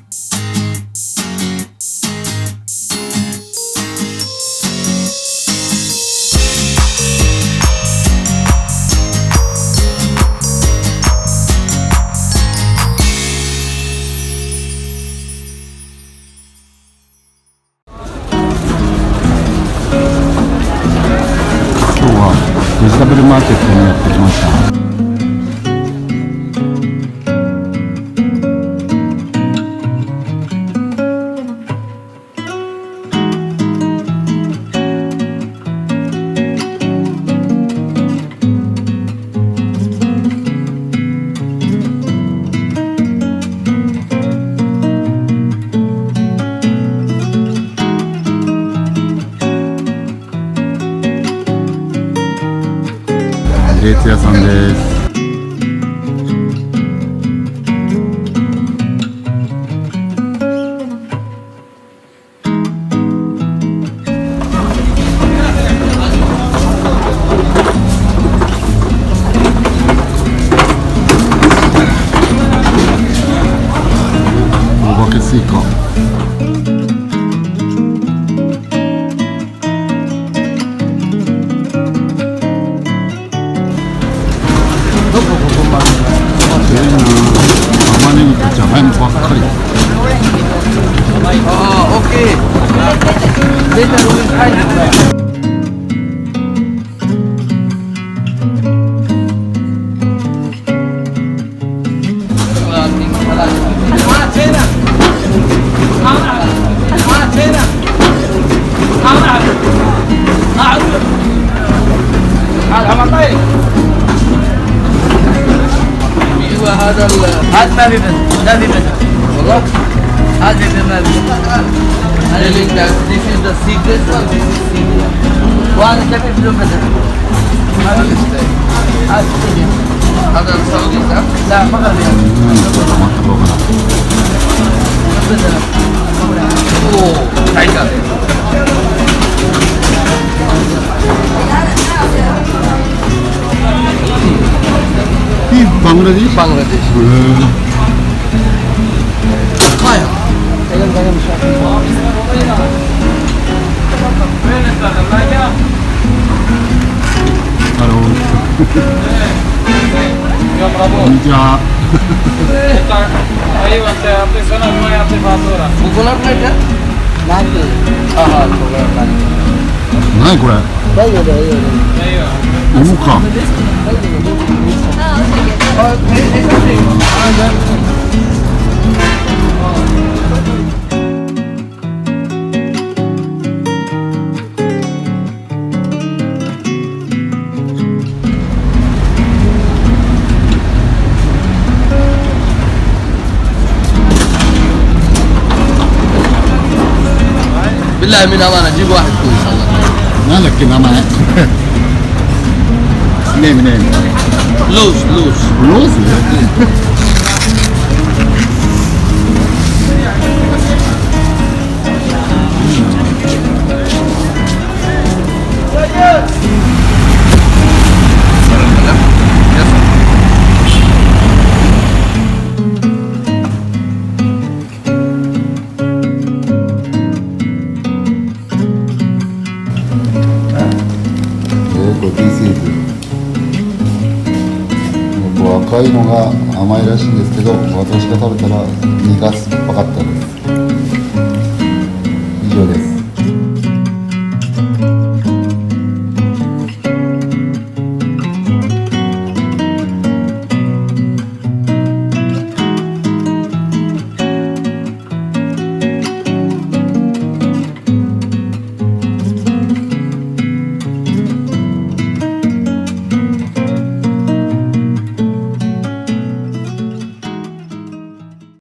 ベジタブルマーケットにやってきました。レーツ屋さんです。お化けスイカ。玉ねぎとじゃがいもばっかり。オッケー。出たのに入ってくる。هذا ما في بنت لا في بنت والله هذا ما في هذا اللي انت this is the secret one this is secret وانا كيف بدون بدل هذا السعودي صح؟ لا مغربي بدل اوه تعال बांग्लादेश बांग्लादेश खाया हेलो क्या कोकोनट है क्या何これ芋かبالله من امانه جيب واحد كويس الله なんだっけ名前ネームローズ赤いのが甘いらしいんですけど、私が食べたら身が酸っぱかったです。以上です。